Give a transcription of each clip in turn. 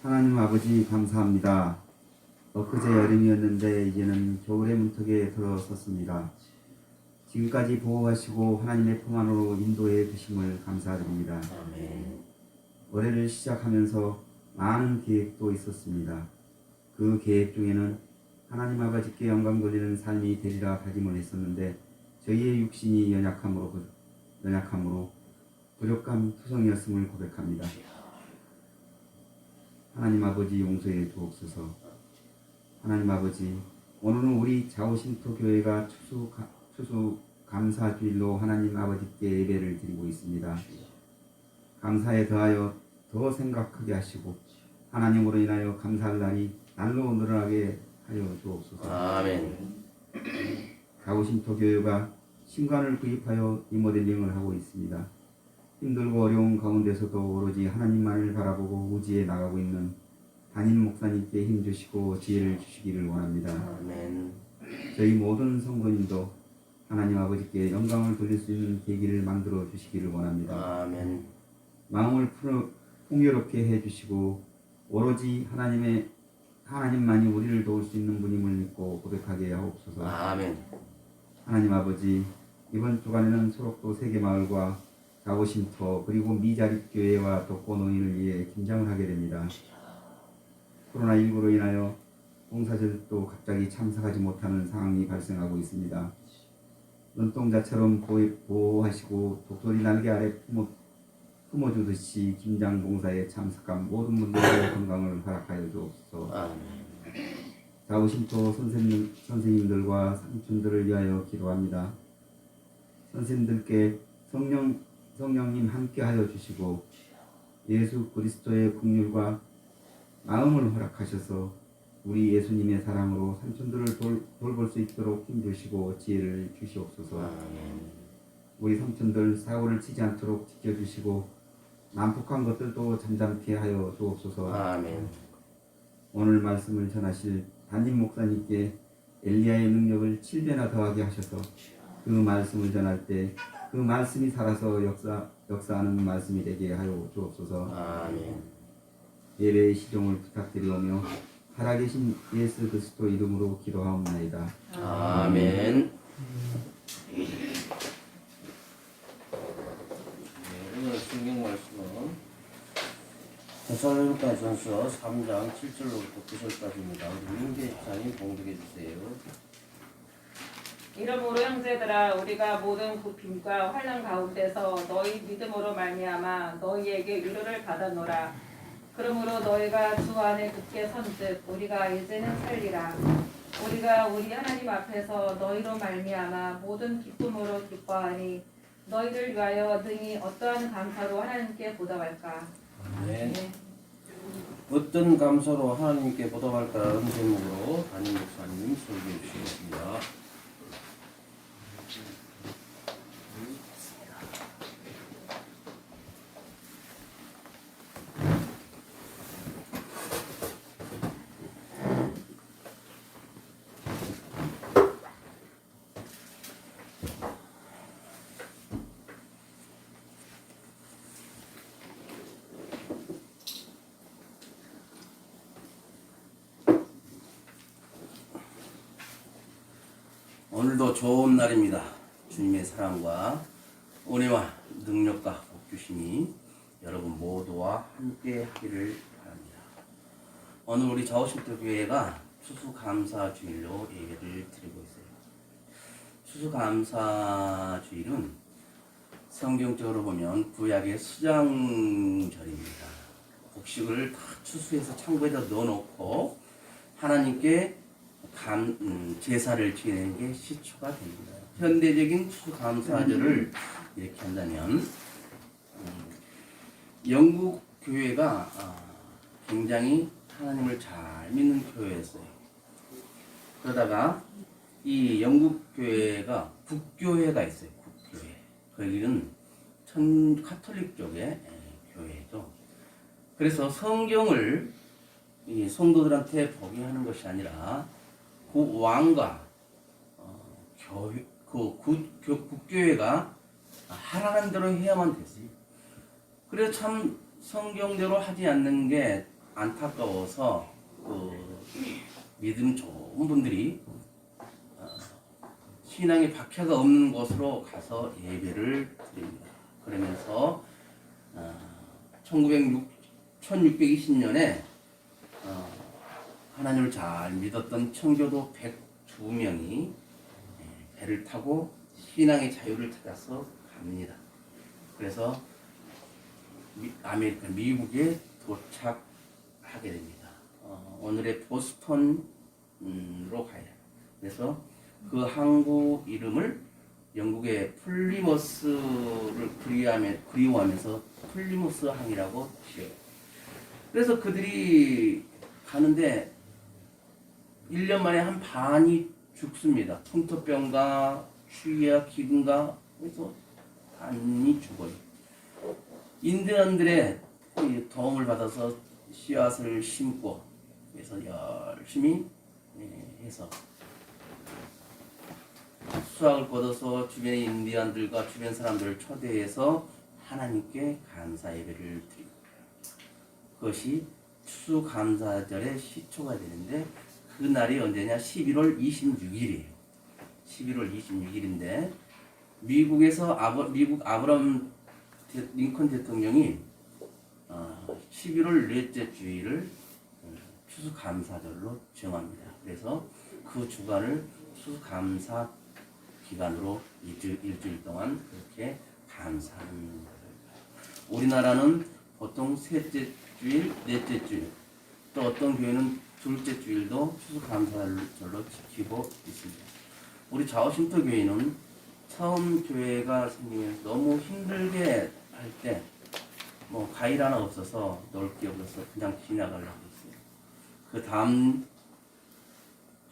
하나님 아버지 감사합니다. 엊그제 여름이었는데 이제는 겨울의 문턱에 들어섰습니다. 지금까지 보호하시고 하나님의 품 안으로 인도해 주심을 감사드립니다. 아멘. 올해를 시작하면서 많은 계획도 있었습니다. 그 계획 중에는 하나님 아버지께 영광 돌리는 삶이 되리라 다짐을 했었는데 저희의 육신이 연약함으로 부족함 투성이었음을 고백합니다. 하나님 아버지 용서해 주옵소서. 하나님 아버지, 오늘은 우리 자오신토 교회가 추수 감사주일로 하나님 아버지께 예배를 드리고 있습니다. 감사에 더하여 더 생각하게 하시고 하나님으로 인하여 감사할 날이 날로 늘어나게 하여 주옵소서. 아멘. 자오신토 교회가 신관을 구입하여 리모델링을 하고 있습니다. 힘들고 어려운 가운데서도 오로지 하나님만을 바라보고 우지에 나가고 있는 담임 목사님께 힘주시고 지혜를 주시기를 원합니다. 아멘. 저희 모든 성도님도 하나님 아버지께 영광을 돌릴 수 있는 계기를 만들어 주시기를 원합니다. 아멘. 마음을 풍요롭게 해주시고 오로지 하나님만이 우리를 도울 수 있는 분임을 믿고 고백하게 하옵소서. 아멘. 하나님 아버지, 이번 주간에는 소록도 세계마을과 자오신토 그리고 미자립교회와 독거노인을 위해 김장을 하게 됩니다. 코로나19로 인하여 봉사자들도 갑자기 참석하지 못하는 상황이 발생하고 있습니다. 눈동자처럼 보호하시고 독소리 날개 아래 품어주듯이 김장 봉사에 참석한 모든 분들의 건강을 허락하여 주옵소서. 아멘. 자오신토 선생님들과 삼촌들을 위하여 기도합니다. 선생님들께 성령님 함께하여 주시고 예수 그리스도의 긍휼과 마음을 허락하셔서 우리 예수님의 사랑으로 삼촌들을 돌볼 수 있도록 힘주시고 지혜를 주시옵소서. 아멘. 우리 삼촌들 사고를 치지 않도록 지켜주시고 난폭한 것들도 잠잠케 하여 주옵소서. 아멘. 오늘 말씀을 전하실 담임 목사님께 엘리야의 능력을 7배나 더하게 하셔서 그 말씀을 전할 때 그 말씀이 살아서 역사하는 말씀이 되게 하여 주옵소서. 아멘. 예배의 시종을 부탁드리오며 살아계신 예수 그리스도 이름으로 기도하옵나이다. 아멘. 오늘 성경 말씀은 데살로니가전서 3장 7절로부터 9절까지입니다. 우리 민재 집사님 봉독해 주세요. 이러므로 형제들아 우리가 모든 굽힘과 환난 가운데서 너희 믿음으로 말미암아 너희에게 위로를 받았노라. 그러므로 너희가 주 안에 굳게 선즉 우리가 이제는 살리라. 우리가 우리 하나님 앞에서 너희로 말미암아 모든 기쁨으로 기뻐하니 너희를 위하여 등이 어떠한 감사로 하나님께 보답할까. 네. 네. 어떤 감사로 하나님께 보답할까라는 제목으로 담임 목사님 설교해 주시겠습니다. 오늘도 좋은 날입니다. 주님의 사랑과 은혜와 능력과 복주심이 여러분 모두와 함께 하기를 바랍니다. 오늘 우리 자오신토 교회가 추수감사주일로 예배를 드리고 있어요. 추수감사주일은 성경적으로 보면 구약의 수장절입니다. 곡식을 다 추수해서 창고에다 넣어놓고 하나님께 제사를 지내는 게 시초가 됩니다. 현대적인 추수감사절을 이렇게 한다면 영국 교회가 굉장히 하나님을 잘 믿는 교회였어요. 그러다가 이 영국 교회가 국교회가 있어요. 국교회. 거기는 카톨릭 쪽의 교회죠. 그래서 성경을 이 성도들한테 보게 하는 것이 아니라 그 왕과 국교회가 하라는 대로 해야만 됐어요. 그래서 참 성경대로 하지 않는 게 안타까워서 믿음 좋은 분들이 신앙의 박해가 없는 곳으로 가서 예배를 드립니다. 그러면서 1620년에 하나님을 잘 믿었던 청교도 102명이 배를 타고 신앙의 자유를 찾아서 갑니다. 그래서 미국에 도착하게 됩니다. 오늘의 보스턴으로 가요. 그래서 그 항구 이름을 영국의 플리머스를 그리워하면서 플리머스 항이라고 지어요. 그래서 그들이 가는데 1년 만에 한 반이 죽습니다. 풍토병과 추위와 기근과 그래서 반이 죽어요. 인디언들의 도움을 받아서 씨앗을 심고 그래서 열심히 해서 수확을 거둬서 주변의 인디언들과 주변 사람들을 초대해서 하나님께 감사 예배를 드립니다. 그것이 추수감사절의 시초가 되는데 그 날이 언제냐? 11월 26일이에요. 11월 26일인데 미국에서 미국 아브라함 링컨 대통령이 11월 넷째 주일을 추수감사절로 정합니다. 그래서 그 주간을 추수감사 기간으로 일주일 동안 그렇게 감사하는 거예요. 우리나라는 보통 셋째 주일, 넷째 주일, 또 어떤 교회는 둘째 주일도 추수감사절로 지키고 있습니다. 우리 좌우신터 교회는 처음 교회가 생기면서 너무 힘들게 할 때 과일 하나 없어서 놀 게 없어서 그냥 지나가려고 했어요. 그 다음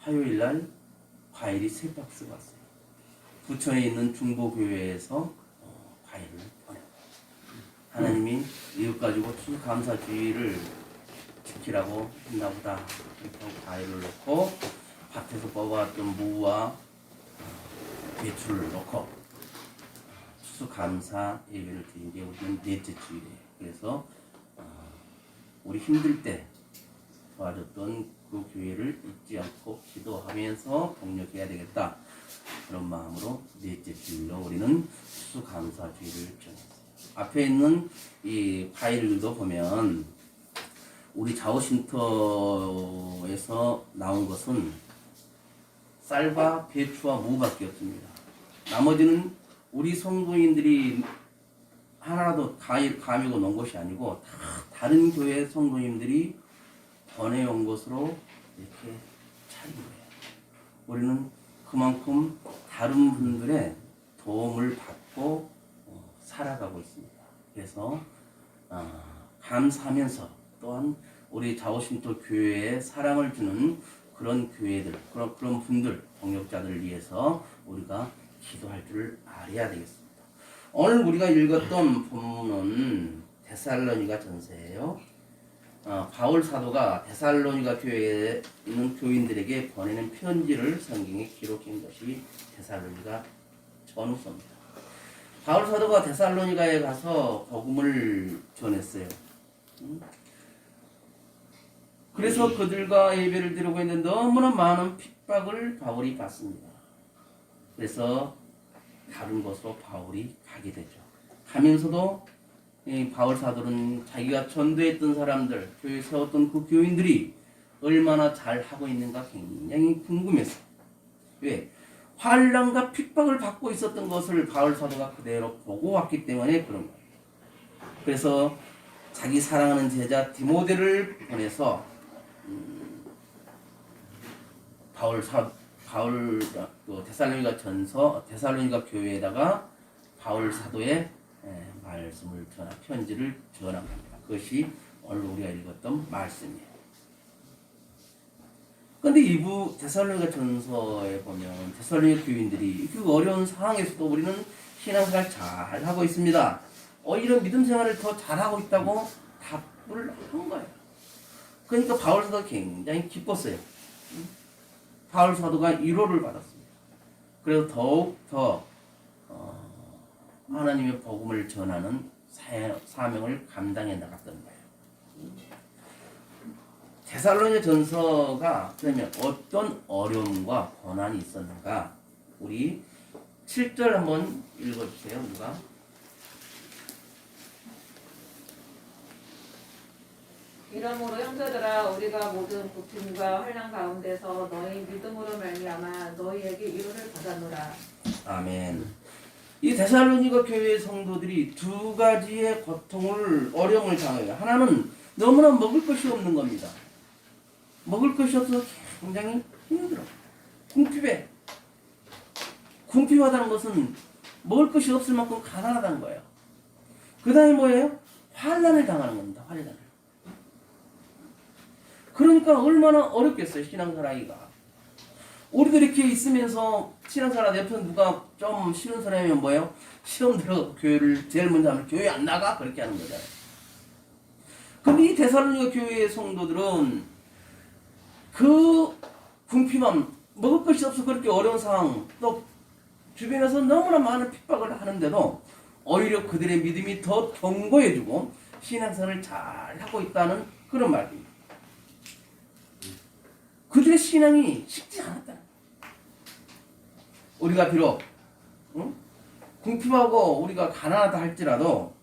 화요일 날 과일이 3박스 왔어요. 부천에 있는 중보교회에서 과일을 보내요. 하나님이 이것 가지고 추수감사주의를 지키라고 했나 보다. 그래서 과일을 넣고 밭에서 뽑아왔던 무와 배추를 넣고 추수감사 예배를 드린 게 우리는 넷째 주일이에요. 그래서 우리 힘들 때 도와줬던 그 교회를 잊지 않고 기도하면서 동력해야 되겠다. 그런 마음으로 넷째 주일로 우리는 추수감사주의를 정했어요. 앞에 있는 이 파일도 보면 우리 좌우신터에서 나온 것은 쌀과 배추와 무밖에 없습니다. 나머지는 우리 성도님들이 하나라도 가미고 놓은 것이 아니고 다른 교회 성도님들이 보내온 것으로 이렇게 차린 거예요. 우리는 그만큼 다른 분들의 도움을 받고 살아가고 있습니다. 그래서 감사하면서 또한 우리 좌우신토 교회에 사랑을 주는 그런 교회들, 그런 분들, 동역자들을 위해서 우리가 기도할 줄 알아야 되겠습니다. 오늘 우리가 읽었던 본문은 데살로니가 전서예요. 바울 사도가 데살로니가 교회에 있는 교인들에게 보내는 편지를 성경에 기록한 것이 데살로니가 전후서입니다. 바울 사도가 데살로니가에 가서 복음을 전했어요. 그래서 그들과 예배를 드리고 있는데 너무나 많은 핍박을 바울이 받습니다. 그래서 다른 곳으로 바울이 가게 되죠. 가면서도 이 바울 사도는 자기가 전도했던 사람들, 교회 세웠던 그 교인들이 얼마나 잘하고 있는가 굉장히 궁금했어요. 왜? 환난과 핍박을 받고 있었던 것을 바울 사도가 그대로 보고 왔기 때문에 그런 거예요. 그래서 자기 사랑하는 제자 디모데를 보내서 데살로니가 전서, 데살로니가 교회에다가 바울 사도의 말씀을 편지를 전한 겁니다. 그것이 오늘 우리가 읽었던 말씀이에요. 그런데 이부 데살로니가 전서에 보면 데살로니가 교인들이 그 어려운 상황에서도 우리는 신앙생활 잘 하고 있습니다. 이런 믿음 생활을 더 잘하고 있다고 답을 한 거예요. 그러니까 바울 사도가 굉장히 기뻤어요. 바울 사도가 위로를 받았습니다. 그래서 더욱 더 하나님의 복음을 전하는 사명을 감당해 나갔던 거예요. 데살로니가 전서가 그러면 어떤 어려움과 고난이 있었는가? 우리 7절 한번 읽어주세요. 누가? 이러므로 형제들아 우리가 모든 부침과 환난 가운데서 너희 믿음으로 말미암아 너희에게 위로를 받았노라. 아멘. 이 데살로니가 교회의 성도들이 두 가지의 고통을 어려움을 당해요. 하나는 너무나 먹을 것이 없는 겁니다. 먹을 것이 없어서 굉장히 힘들어. 궁핍해. 궁핍하다는 것은 먹을 것이 없을 만큼 가난하다는 거예요. 그 다음에 뭐예요? 환난을 당하는 겁니다. 환난을. 그러니까 얼마나 어렵겠어요. 신앙생활하기가. 우리도 이렇게 있으면서 신앙생활 옆에서 누가 좀 싫은 사람이면 뭐예요? 시험 들어 교회를 제일 먼저 하면 교회 안 나가? 그렇게 하는 거잖아요. 근데 이 데살로니가 교회의 성도들은 그 궁핍함, 먹을 것이 없어 그렇게 어려운 상황, 또 주변에서 너무나 많은 핍박을 하는데도 오히려 그들의 믿음이 더 견고해지고 신앙생활을 잘 하고 있다는 그런 말입니다. 그들의 신앙이 식지 않았다. 우리가 비록 궁핍하고 우리가 가난하다 할지라도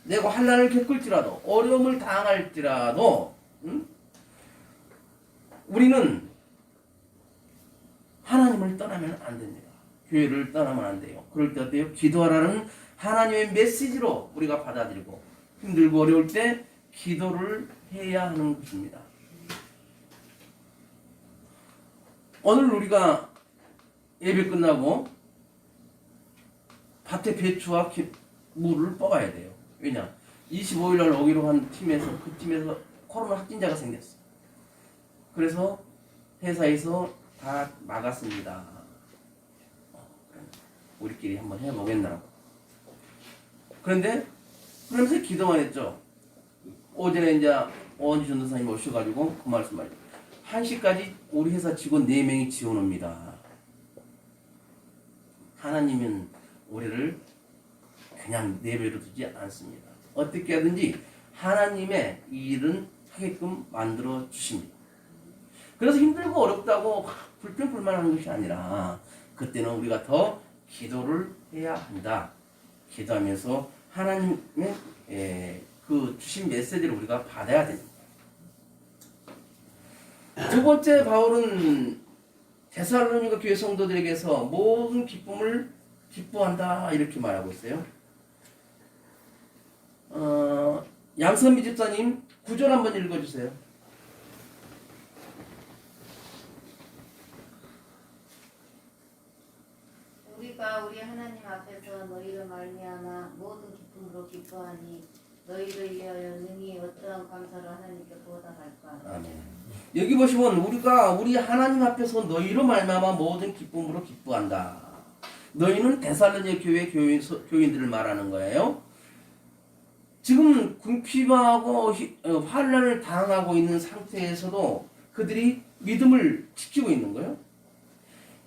내가 환난을 겪을지라도 어려움을 당할지라도 우리는 하나님을 떠나면 안 됩니다. 교회를 떠나면 안 돼요. 그럴 때 어때요? 기도하라는 하나님의 메시지로 우리가 받아들이고 힘들고 어려울 때 기도를 해야 하는 것입니다. 오늘 우리가 예배 끝나고 밭에 배추와 물을 뽑아야 돼요. 왜냐? 25일 날 오기로 한 팀에서 그 팀에서 코로나 확진자가 생겼어. 그래서 회사에서 다 막았습니다. 우리끼리 한번 해보겠나라고. 그런데 그러면서 기도만 했죠. 오전에 이제 오원지 전도사님 오셔가지고 그 말씀하셨죠. 1시까지 우리 회사 직원 4명이 지원 옵니다. 하나님은 우리를 그냥 내버려 두지 않습니다. 어떻게 하든지 하나님의 일은 하게끔 만들어 주십니다. 그래서 힘들고 어렵다고 불평불만하는 것이 아니라 그때는 우리가 더 기도를 해야 한다. 기도하면서 하나님의 그 주신 메시지를 우리가 받아야 됩니다. 두 번째 바울은 데살로니가 교회 성도들에게서 모든 기쁨을 기뻐한다 이렇게 말하고 있어요. 양선미 집사님 9절 한번 읽어주세요. 우리가 우리 하나님 앞에서 너희를 말미암아 모든 기쁨으로 기뻐하니 너희를 위하여 능히 어떠한 감사를 하나님께 보답할까. 아멘. 여기 보시면 우리가 우리 하나님 앞에서 너희로 말미암아 모든 기쁨으로 기뻐한다. 너희는 데살로니가 교회 교인들을 말하는 거예요. 지금 궁핍하고 환난을 당하고 있는 상태에서도 그들이 믿음을 지키고 있는 거예요.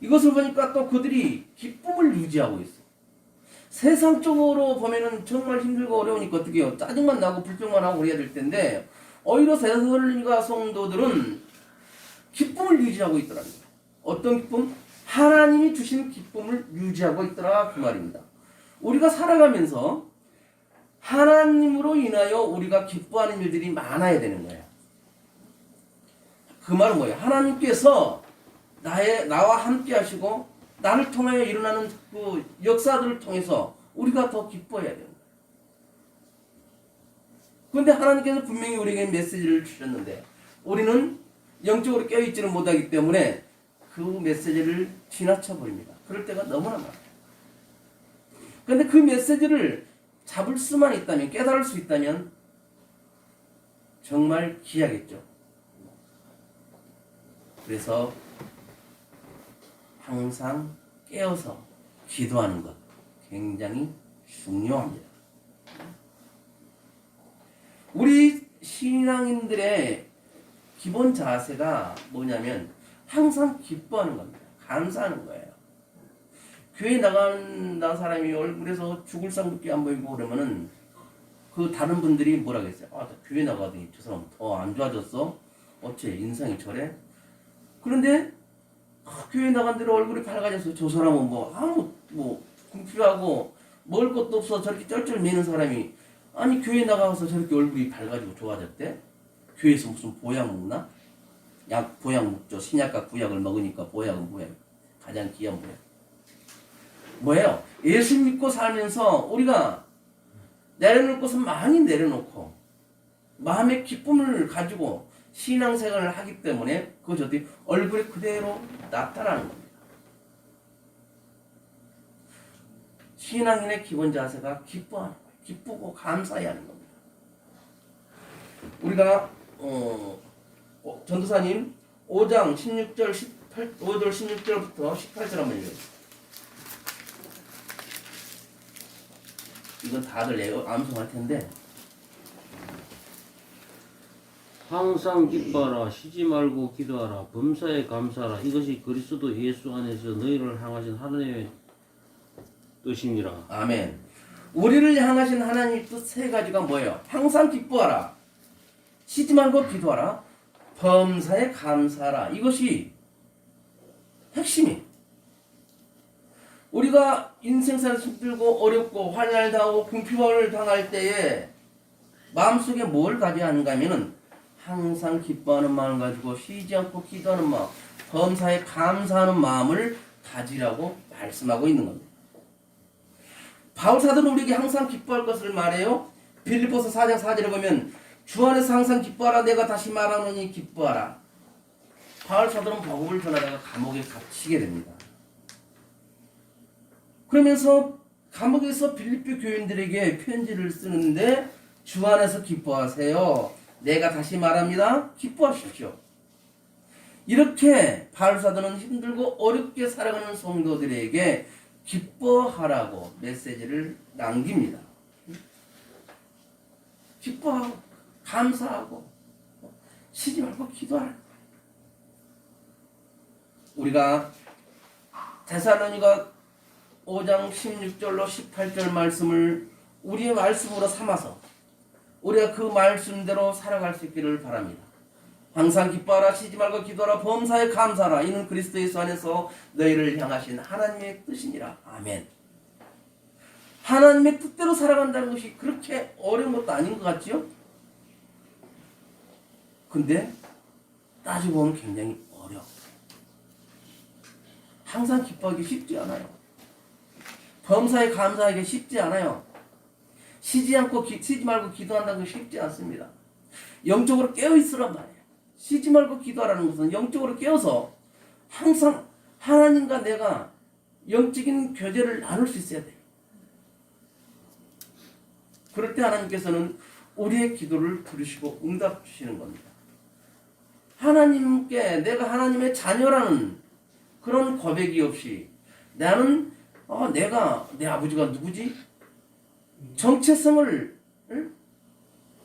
이것을 보니까 또 그들이 기쁨을 유지하고 있어. 세상적으로 보면은 정말 힘들고 어려우니까 어떻게 해요? 짜증만 나고 불평만 하고 그래야 될 텐데 오히려 데살로니가 성도들은 기쁨을 유지하고 있더라는 거예요. 어떤 기쁨? 하나님이 주신 기쁨을 유지하고 있더라 그 말입니다. 우리가 살아가면서 하나님으로 인하여 우리가 기뻐하는 일들이 많아야 되는 거예요. 그 말은 뭐예요? 하나님께서 나와 함께 하시고 나를 통하여 일어나는 그 역사들을 통해서 우리가 더 기뻐해야 돼요. 그런데 하나님께서 분명히 우리에게 메시지를 주셨는데 우리는 영적으로 깨어있지는 못하기 때문에 그 메시지를 지나쳐 버립니다. 그럴 때가 너무나 많아요. 그런데 그 메시지를 잡을 수만 있다면, 깨달을 수 있다면 정말 귀하겠죠. 그래서 항상 깨어서 기도하는 것 굉장히 중요합니다. 우리 신앙인들의 기본 자세가 뭐냐면 항상 기뻐하는 겁니다. 감사하는 거예요. 교회 나간다는 사람이 얼굴에서 죽을 상밖에 안 보이고 그러면은 그 다른 분들이 뭐라 그랬어요? 아, 교회 나가더니 저 사람 더 안 좋아졌어? 어째 인상이 저래? 그런데 교회 나간 대로 얼굴이 밝아져서 저 사람은 뭐 아무 뭐 궁핍하고 먹을 것도 없어 저렇게 쩔쩔 매는 사람이 아니 교회 나가서 저렇게 얼굴이 밝아지고 좋아졌대? 교회에서 무슨 보약 먹나? 약 보약 먹죠. 신약과 구약을 먹으니까 보약은 뭐예요? 가장 귀한 보약. 뭐예요? 예수 믿고 살면서 우리가 내려놓을 것은 많이 내려놓고 마음의 기쁨을 가지고 신앙생활을 하기 때문에 그것이 어떻게 얼굴에 그대로 나타나는 겁니다. 신앙인의 기본 자세가 기뻐하는 거예요. 기쁘고 감사해야 하는 겁니다. 우리가 전도사님 5장 16절 5절 16절부터 18절 한번 읽어주세요. 이건 다들 암송할 텐데 항상 기뻐하라 쉬지 말고 기도하라 범사에 감사하라 이것이 그리스도 예수 안에서 너희를 향하신 하나님의 뜻이니라. 아멘. 우리를 향하신 하나님의 뜻 세 가지가 뭐예요? 항상 기뻐하라 쉬지 말고 기도하라 범사에 감사하라 이것이 핵심이에요. 우리가 인생살이 힘들고 어렵고 환난을 당하고 궁핍을 당할 때에 마음속에 뭘 가져야 하는가 하면은 항상 기뻐하는 마음을 가지고 쉬지 않고 기도하는 마음, 범사에 감사하는 마음을 가지라고 말씀하고 있는 겁니다. 바울 사도는 우리에게 항상 기뻐할 것을 말해요. 빌립보서 4장 4절에 보면 주 안에서 항상 기뻐하라 내가 다시 말하노니 기뻐하라. 바울 사도는 복음을 전하다가 감옥에 갇히게 됩니다. 그러면서 감옥에서 빌립보 교인들에게 편지를 쓰는데 주 안에서 기뻐하세요. 내가 다시 말합니다. 기뻐하십시오. 이렇게 바울 사도는 힘들고 어렵게 살아가는 성도들에게 기뻐하라고 메시지를 남깁니다. 기뻐하고 감사하고 쉬지 말고 기도하라. 우리가 데살로니가 5장 16절로 18절 말씀을 우리의 말씀으로 삼아서 우리가 그 말씀대로 살아갈 수 있기를 바랍니다. 항상 기뻐하라 쉬지 말고 기도하라 범사에 감사하라 이는 그리스도 예수 안에서 너희를 향하신 하나님의 뜻이니라. 아멘. 하나님의 뜻대로 살아간다는 것이 그렇게 어려운 것도 아닌 것 같지요? 근데 따지고 보면 굉장히 어려워. 항상 기뻐하기 쉽지 않아요. 범사에 감사하기 쉽지 않아요. 쉬지 말고 기도한다는 건 쉽지 않습니다. 영적으로 깨어있으란 말이에요. 쉬지 말고 기도하라는 것은 영적으로 깨어서 항상 하나님과 내가 영적인 교제를 나눌 수 있어야 돼요. 그럴 때 하나님께서는 우리의 기도를 들으시고 응답 주시는 겁니다. 하나님께 내가 하나님의 자녀라는 그런 고백이 없이 나는 내가 내 아버지가 누구지? 정체성을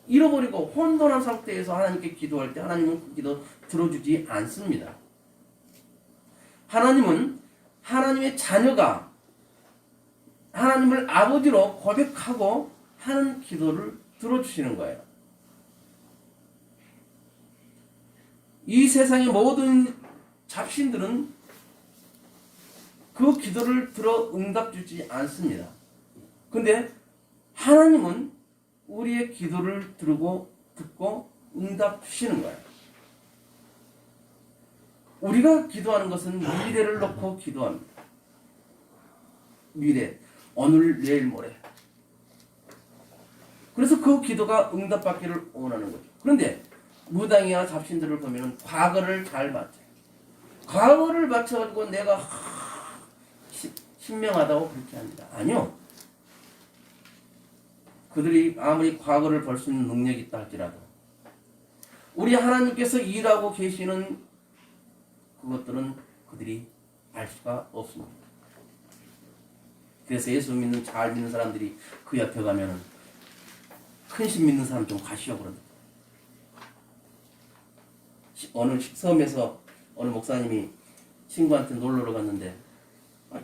잃어버리고 혼돈한 상태에서 하나님께 기도할 때 하나님은 그 기도 들어주지 않습니다. 하나님은 하나님의 자녀가 하나님을 아버지로 고백하고 하는 기도를 들어주시는 거예요. 이 세상의 모든 잡신들은 그 기도를 들어 응답 주지 않습니다. 근데 하나님은 우리의 기도를 듣고 응답 주시는 거예요. 우리가 기도하는 것은 미래를 놓고 기도합니다. 미래, 오늘, 내일, 모레. 그래서 그 기도가 응답받기를 원하는 거죠. 그런데 무당이나 잡신들을 보면 과거를 잘 맞춰요. 과거를 맞춰가지고 내가 신명하다고 그렇게 합니다. 아니요. 그들이 아무리 과거를 볼 수 있는 능력이 있다 할지라도 우리 하나님께서 일하고 계시는 그것들은 그들이 알 수가 없습니다. 그래서 예수 믿는 잘 믿는 사람들이 그 옆에 가면은 큰 신 믿는 사람 좀 가시오 그런다. 어느 섬에서 어느 목사님이 친구한테 놀러 갔는데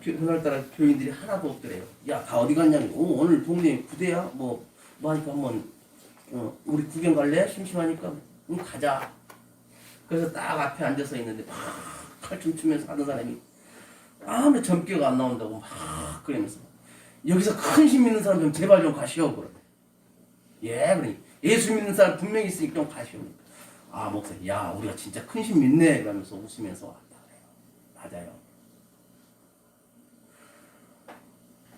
그날따라 교인들이 하나도 없더래요. 야, 다 어디 갔냐고. 오늘 동네 부대야? 뭐 하니까 한번 우리 구경 갈래? 심심하니까 가자. 그래서 딱 앞에 앉아서 있는데 막 칼춤 추면서 하는 사람이 아무리 점괘가 안 나온다고 막 그러면서 여기서 큰 힘 있는 사람 좀 제발 좀 가시오 그러네. 예, 그러니 예수 믿는 사람 분명히 있으니까 좀 가시오. 아 목사님, 야 우리가 진짜 큰 힘 믿네 그러면서 웃으면서 왔다 그래요. 맞아요.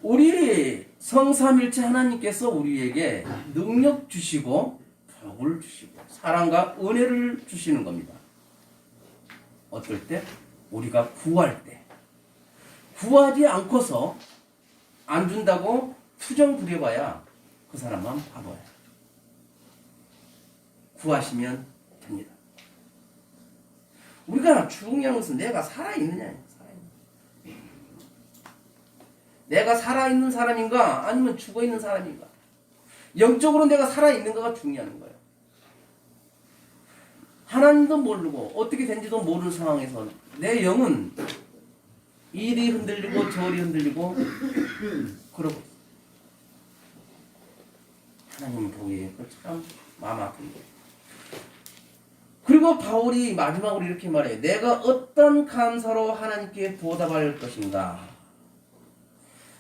우리 성삼일체 하나님께서 우리에게 능력 주시고 복을 주시고 사랑과 은혜를 주시는 겁니다. 어떨 때? 우리가 구할 때. 구하지 않고서 안 준다고 투정 부려봐야 그 사람만 바보야. 구하시면 됩니다. 우리가 중요한 것은 내가 살아있느냐. 내가 살아있는 사람인가 아니면 죽어있는 사람인가. 영적으로 내가 살아있는가가 중요한 거예요. 하나님도 모르고 어떻게 된지도 모르는 상황에서 내 영은 이리 흔들리고 저리 흔들리고 그러고 있어요. 하나님 보기에 참 마음 아픈 거예요. 그리고 바울이 마지막으로 이렇게 말해요. 내가 어떤 감사로 하나님께 보답할 것인가.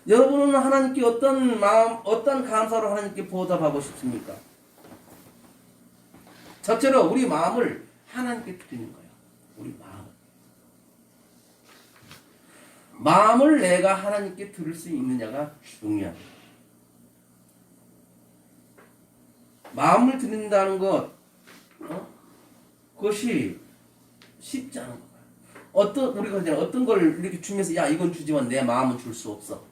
여러분은 하나님께 어떤 마음, 어떤 감사로 하나님께 보답하고 싶습니까? 첫째로 우리 마음을 하나님께 드리는 거예요. 우리 마음을 내가 하나님께 드릴 수 있느냐가 중요합니다. 마음을 드린다는 것, 그것이 쉽지 않은 거예요. 우리가 어떤 걸 이렇게 주면서 야 이건 주지만 내 마음은 줄 수 없어.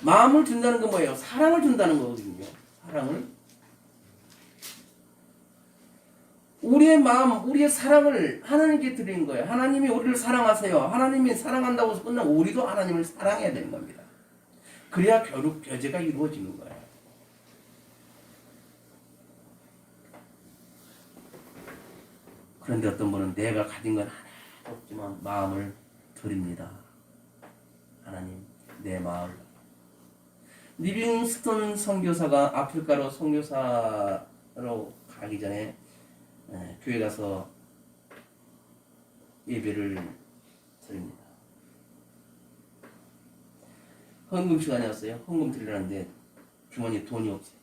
마음을 준다는 건 뭐예요? 사랑을 준다는 거거든요. 사랑을. 우리의 마음, 우리의 사랑을 하나님께 드리는 거예요. 하나님이 우리를 사랑하세요. 하나님이 사랑한다고 해서 끝나고 우리도 하나님을 사랑해야 되는 겁니다. 그래야 결국 교제가 이루어지는 거예요. 그런데 어떤 분은 내가 가진 건 하나도 없지만 마음을 드립니다. 하나님, 내 마음을. 리빙스턴 선교사가 아프리카로 선교사로 가기 전에 교회 가서 예배를 드립니다. 헌금 시간이었어요. 헌금 드리려는데 주머니에 돈이 없어요.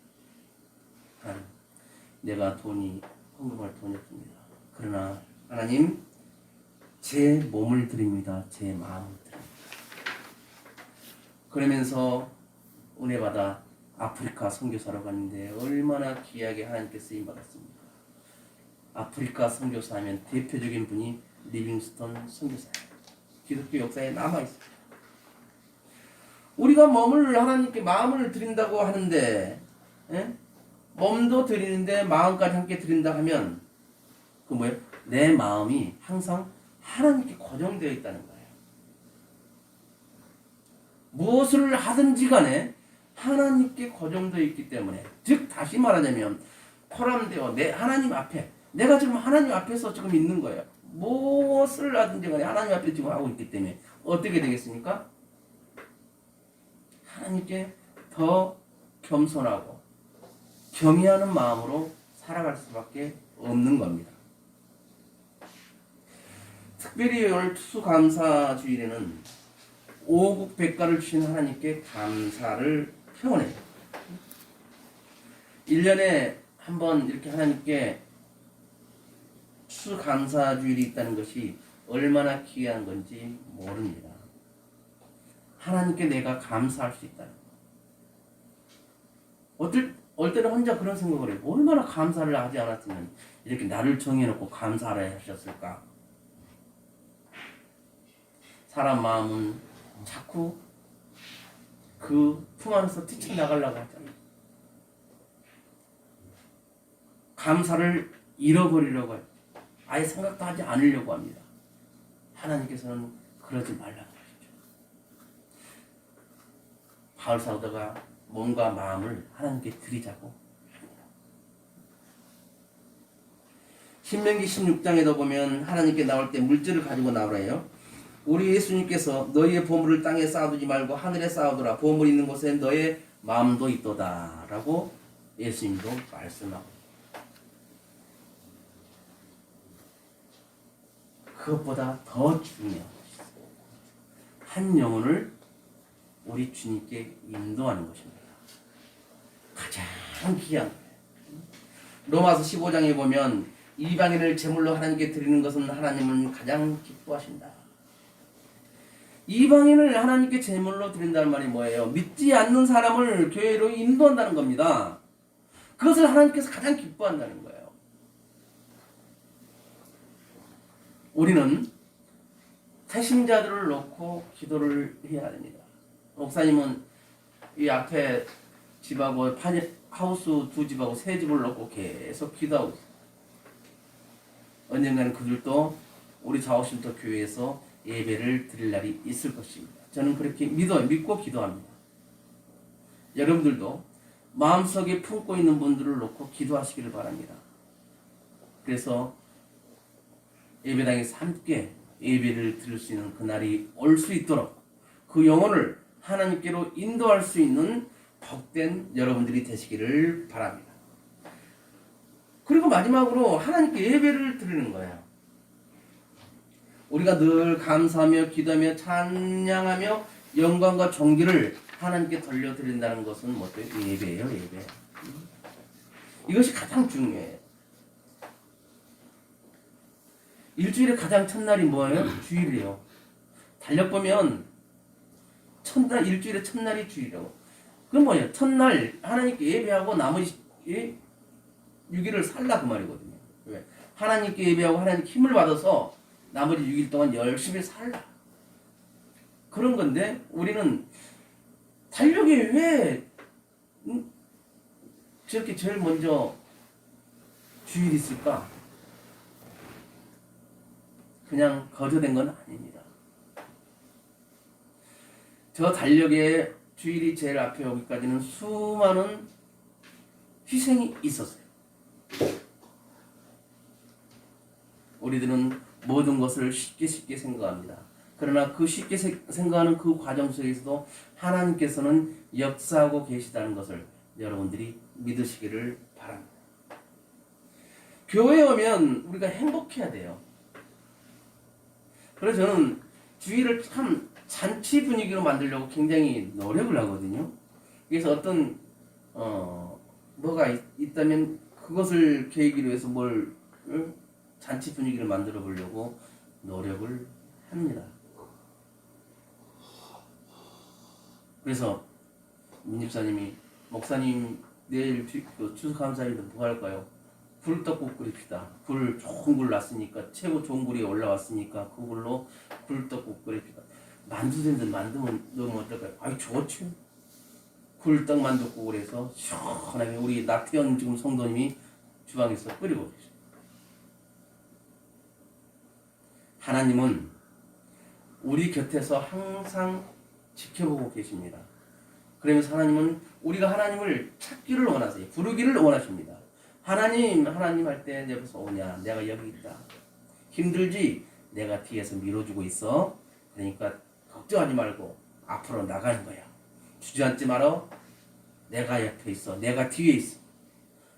내가 헌금할 돈이 없습니다. 그러나 하나님, 제 몸을 드립니다. 제 마음을 드립니다. 그러면서 은혜 받아 아프리카 선교사로 갔는데 얼마나 귀하게 하나님께 쓰임 받았습니까? 아프리카 선교사 하면 대표적인 분이 리빙스턴 선교사예요. 기독교 역사에 남아있어요. 우리가 몸을 하나님께 마음을 드린다고 하는데 몸도 드리는데 마음까지 함께 드린다 하면 그 뭐예요? 내 마음이 항상 하나님께 고정되어 있다는 거예요. 무엇을 하든지 간에 하나님께 고정되어 있기 때문에, 즉 다시 말하자면 포함되어 내 하나님 앞에, 내가 지금 하나님 앞에서 지금 있는 거예요. 무엇을 하든지 간에 하나님 앞에 지금 하고 있기 때문에 어떻게 되겠습니까? 하나님께 더 겸손하고 경외하는 마음으로 살아갈 수밖에 없는 겁니다. 특별히 오늘 추수감사주일에는 오국백과를 주신 하나님께 감사를 표현해요. 1년에 한 번 이렇게 하나님께 추수감사주일이 있다는 것이 얼마나 귀한 건지 모릅니다. 하나님께 내가 감사할 수 있다는 거. 어떨 때는 혼자 그런 생각을 해요. 얼마나 감사를 하지 않았으면 이렇게 나를 정해놓고 감사를 하셨을까. 사람 마음은 자꾸 그 품 안에서 뛰쳐나가려고 하잖아요. 감사를 잃어버리려고 해요. 아예 생각도 하지 않으려고 합니다. 하나님께서는 그러지 말라고 하시죠. 바울 사도가 몸과 마음을 하나님께 드리자고 합니다. 신명기 16장에도 보면 하나님께 나올 때 물질을 가지고 나오래요. 우리 예수님께서 너희의 보물을 땅에 쌓아두지 말고 하늘에 쌓아두라. 보물 있는 곳에 너의 마음도 있도다 라고 예수님도 말씀하고, 그것보다 더 중요한 것이 한 영혼을 우리 주님께 인도하는 것입니다. 가장 귀한 거예요. 로마서 15장에 보면 이방인을 제물로 하나님께 드리는 것은 하나님은 가장 기뻐하신다. 이방인을 하나님께 제물로 드린다는 말이 뭐예요? 믿지 않는 사람을 교회로 인도한다는 겁니다. 그것을 하나님께서 가장 기뻐한다는 거예요. 우리는 태신자들을 놓고 기도를 해야 됩니다. 목사님은 이 앞에 집하고 하우스 2집하고 3집을 놓고 계속 기도하고 있어요. 언젠가는 그들도 우리 자오신토 교회에서 예배를 드릴 날이 있을 것입니다. 저는 그렇게 믿고 기도합니다. 여러분들도 마음속에 품고 있는 분들을 놓고 기도하시기를 바랍니다. 그래서 예배당에서 함께 예배를 드릴 수 있는 그날이 올 수 있도록 그 영혼을 하나님께로 인도할 수 있는 복된 여러분들이 되시기를 바랍니다. 그리고 마지막으로 하나님께 예배를 드리는 거예요. 우리가 늘 감사하며 기도하며 찬양하며 영광과 존귀를 하나님께 돌려드린다는 것은 뭐죠? 예배예요, 예배. 이것이 가장 중요해요. 일주일의 가장 첫날이 뭐예요? 주일이에요. 달력보면 일주일의 첫날이 주일이라고. 그건 뭐예요? 첫날 하나님께 예배하고 나머지 6일을 살라 그 말이거든요. 왜? 하나님께 예배하고 하나님께 힘을 받아서 나머지 6일 동안 열심히 살라. 그런 건데 우리는 달력이 왜 저렇게 제일 먼저 주일이 있을까? 그냥 거저된 건 아닙니다. 저 달력에 주일이 제일 앞에 오기까지는 수많은 희생이 있었어요. 우리들은 모든 것을 쉽게 생각합니다. 그러나 그 쉽게 생각하는 그 과정 속에서도 하나님께서는 역사하고 계시다는 것을 여러분들이 믿으시기를 바랍니다. 교회에 오면 우리가 행복해야 돼요. 그래서 저는 주일을 참 잔치 분위기로 만들려고 굉장히 노력을 하거든요. 그래서 어떤 뭐가 있다면 그것을 계기로 해서 잔치 분위기를 만들어 보려고 노력을 합니다. 그래서 민집사님이 목사님 내일 추수감사일인데 뭐 할까요? 굴떡국 끓입시다. 좋은 굴 났으니까 최고 좋은 굴이 올라왔으니까 그걸로 굴떡국 끓입시다. 만두된데 만두면 넣으면 어떨까요? 아이 좋죠. 굴떡 만둣국을 해서 시원하게 우리 나태현 지금 성도님이 주방에서 끓이고 계십니다. 하나님은 우리 곁에서 항상 지켜보고 계십니다. 그러면서 하나님은 우리가 하나님을 찾기를 원하세요. 부르기를 원하십니다. 하나님 할 때 내 벌써 오냐? 내가 여기 있다. 힘들지? 내가 뒤에서 밀어주고 있어. 그러니까 걱정하지 말고 앞으로 나가는 거야. 주저앉지 말어. 내가 옆에 있어. 내가 뒤에 있어.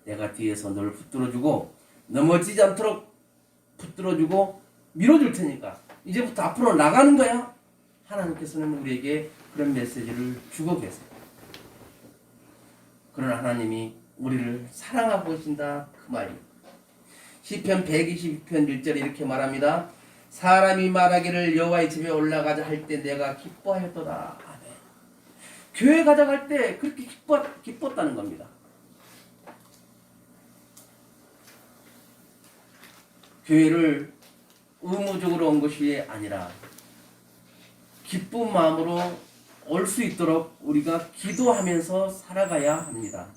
내가 뒤에서 널 붙들어주고 넘어지지 않도록 붙들어주고 밀어줄 테니까 이제부터 앞으로 나가는 거야. 하나님께서는 우리에게 그런 메시지를 주고 계세요. 그러나 하나님이 우리를 사랑하고 계신다 그 말이에요. 시편 122편 1절에 이렇게 말합니다. 사람이 말하기를 여호와의 집에 올라가자 할 때 내가 기뻐하였도다. 아멘. 교회 가자 할 때 그렇게 기뻤다는 겁니다. 교회를 의무적으로 온 것이 아니라 기쁜 마음으로 올 수 있도록 우리가 기도하면서 살아가야 합니다.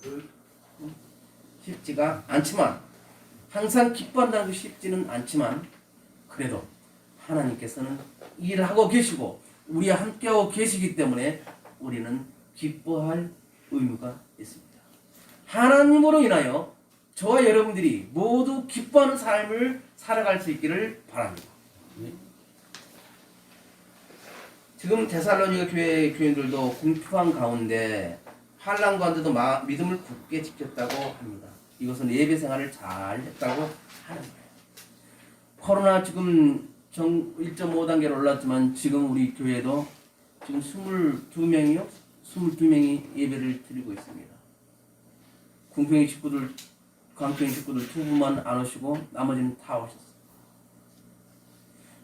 쉽지가 않지만 항상 기뻐한다는 것이 쉽지는 않지만 그래도 하나님께서는 일하고 계시고 우리와 함께하고 계시기 때문에 우리는 기뻐할 의무가 있습니다. 하나님으로 인하여 저와 여러분들이 모두 기뻐하는 삶을 살아갈 수 있기를 바랍니다. 지금 데살로니가 교회 교인들도 공평한 가운데 환난 가운데도 믿음을 굳게 지켰다고 합니다. 이것은 예배 생활을 잘 했다고 하는 거예요. 코로나 지금 1.5단계로 올랐지만 지금 우리 교회도 지금 22명이요? 22명이 예배를 드리고 있습니다. 궁평의 식구들, 광평의 식구들 두 분만 안 오시고 나머지는 다 오셨어요.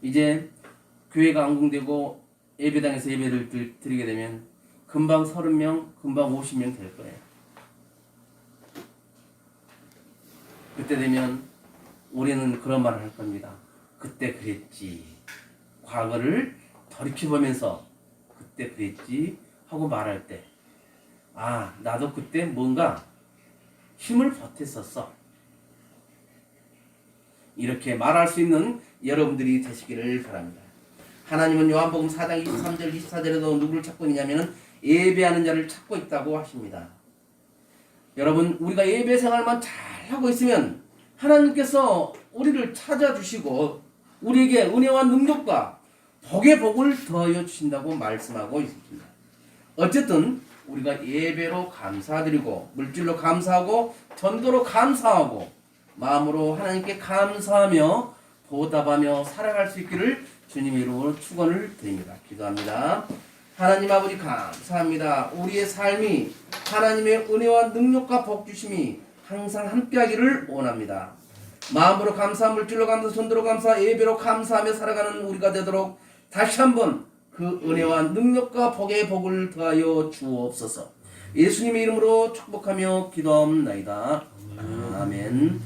이제 교회가 안궁되고 예배당에서 예배를 드리게 되면 금방 30명, 금방 50명 될 거예요. 그때 되면 우리는 그런 말을 할 겁니다. 그때 그랬지. 과거를 돌이켜보면서 그때 그랬지 하고 말할 때, 아, 나도 그때 뭔가 힘을 보탰었어. 이렇게 말할 수 있는 여러분들이 되시기를 바랍니다. 하나님은 요한복음 4장 23절 24절에도 누구를 찾고 있냐면 예배하는 자를 찾고 있다고 하십니다. 여러분, 우리가 예배 생활만 잘 하고 있으면 하나님께서 우리를 찾아주시고 우리에게 은혜와 능력과 복의 복을 더하여 주신다고 말씀하고 있습니다. 어쨌든 우리가 예배로 감사드리고 물질로 감사하고 전도로 감사하고 마음으로 하나님께 감사하며 보답하며 살아갈 수 있기를 주님의 이름으로 축원을 드립니다. 기도합니다. 하나님 아버지 감사합니다. 우리의 삶이 하나님의 은혜와 능력과 복 주심이 항상 함께하기를 원합니다. 마음으로 감사, 물질로 감사, 손으로 감사, 예배로 감사하며 살아가는 우리가 되도록 다시 한번 그 은혜와 능력과 복의 복을 더하여 주옵소서. 예수님의 이름으로 축복하며 기도합나이다. 아멘.